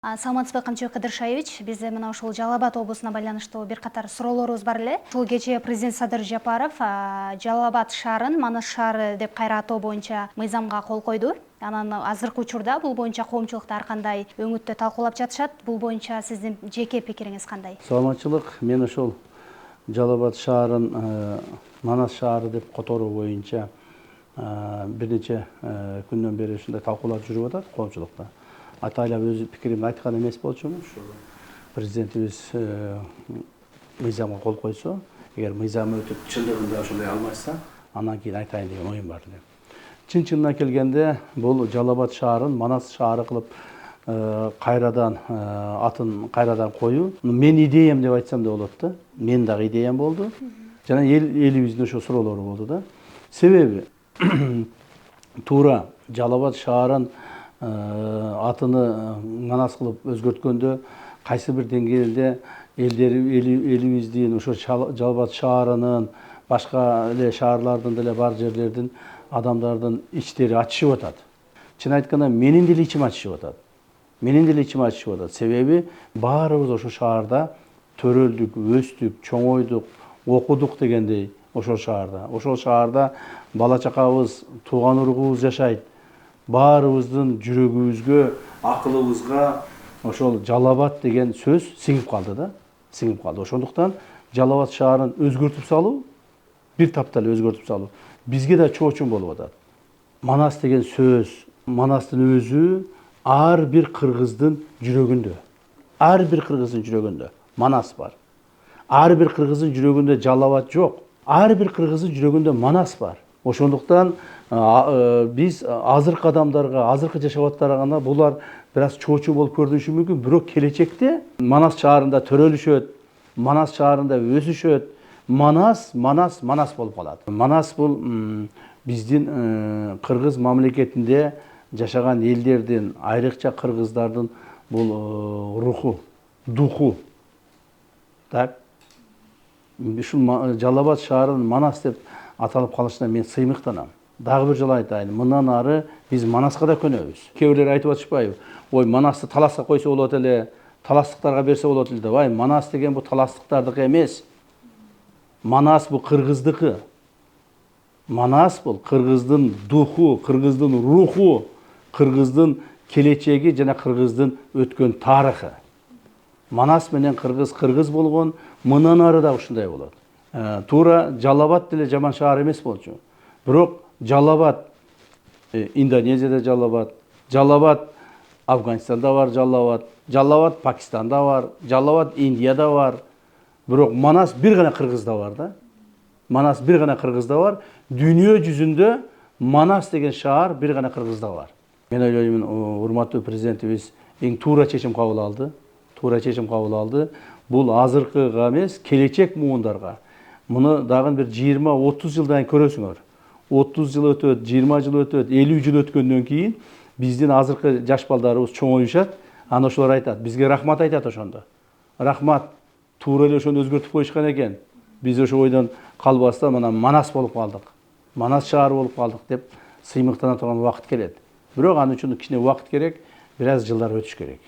Саламатсызбы, Камчыбек Кыдыршаевич. Бизде мына ушул Жалал Абад облусуна байланыштуу бир катар суроолорубуз бар эле. Ушул кечээ президент Садыр Жапаров Жалал Абад шаарын Манас шаары деп кайра атоо боюнча мыйзамга кол койду. Анан азыркы учурда бул боюнча коомчулукта ар кандай өңүттө талкуулап жатышат. Бул боюнча сиздин жеке пикириңиз кандай? Саламатчылык. Мен ошол Жалал Абад шаарын Манас шаары деп которуу боюнча бир нече күндөн бери ушундай талкуулар жүрүп атат коомчулукта. Атайлап өз пикиримди айткан эмес болчумун. Президентибиз мыйзамга кол койсо, эгер мыйзам өтүп чындыгында ошондой алмашса, андан кийин айтайын деген оюм бар эле. Чын-чынына келгенде бул Жалал Абад шаарын Манас шаары кылып кайрадан атын кайрадан коюу менин идеям деп айтсам да болот да. Менин дагы идеям болду. Жана элибиздин ошо суроолору болду да. Себеби туура Жалал Абад шаарын атыны Манас кылып өзгөрткөндө кайсы бир деңгээлде элибиздин ошо Жалал Абад шаарынын башка эле шаарлардын деле бар жерлердин адамдардын ичтери ачышып атат. Чын айтканда менин деле ичим ачышып атат. Менин деле ичим ачышып атат. Себеби баарыбыз ошо шаарда төрөлдүк, өстүк, чоңойдук, окудук дегендей ошол шаарда. Ошол шаарда бала чакабыз, тууган уругубуз жашайт. Баарыбыздын жүрөгүбүзгө, акылыбызга ошол Жалал Абад деген сөз сиңип калды да, сиңип калды. Ошондуктан Жалал Абад шаарын өзгөртүп салуу, бир таптал өзгөртүп салуу бизге да чоочун болуп атат. Манас деген сөз, Манастын өзү ар бир кыргыздын жүрөгүндө. Ар бир кыргыздын жүрөгүндө Манас бар. Ар бир кыргыздын жүрөгүндө Жалал Абад жок. Ар бир кыргыздын жүрөгүндө Манас бар. Ошондуктан биз азыркы адамдарга, азыркы жашап аткандарга булар бир аз чоочу болуп көрүнүшү мүмкүн, бирок келечекте Манас шаарында төрөлүшөт, Манас шаарында өсүшөт, Манас болуп калат. Манас бул биздин кыргыз мамлекетинде жашаган элдердин, айрыкча кыргыздардын бул руху, духу. Так. Ушул Жалал Абад шаарын Манас деп аталып калышына мен сыймыктанам. Дагы бир жолу айтайын, мындан ары биз Манаска да көнөбүз. Кээ бирлер айтып атышпайбы? Ой, Манасты таласка койсо болот эле, таластыктарга берсе болот эле деп. Ай, Манас деген бул таластыктардыкы эмес. Манас бул кыргыздыкы. Манас бул кыргыздын духу, кыргыздын руху, кыргыздын келечеги жана кыргыздын өткөн тарыхы. Манас менен кыргыз болгон, мындан ары да ушундай болот. Туура Жалал Абад деле жаман шаар эмес болчу. Бирок Жалал Абад Индонезияда Жалал Абад, Жалал Абад Афганистанда бар Жалал Абад, Жалал Абад Пакистанда бар, Жалал Абад Индияда бар. Бирок Манас бир гана кыргызда бар да. Манас бир гана кыргызда бар. Дүйнө жүзүндө Манас деген шаар бир гана кыргызда бар. Мен ойлоймун, урматтуу президентибиз эң туура чечим кабыл алды. Туура чечим кабыл алды. Бул азыркыга эмес, келечек муундарга. Муну дагы бир 20-30 жылдан көрөсүңөр. 30 жыл өтөт, 20 жыл өтөт, 50 жыл өткөндөн кийин биздин азыркы жаш балдарыбыз чоңоюшат. Аны ошолор айтат, бизге рахмат айтат ошондо. Рахмат, туура эле ошону өзгөртүп коюшкан экен. Биз ошо ойдон калбастан мына Манас болуп калдык. Манас шаары болуп калдык деп сыймыктана турган убакыт келет. Бирок аны үчүн кичине убакыт керек, бир аз жылдар өтүш керек.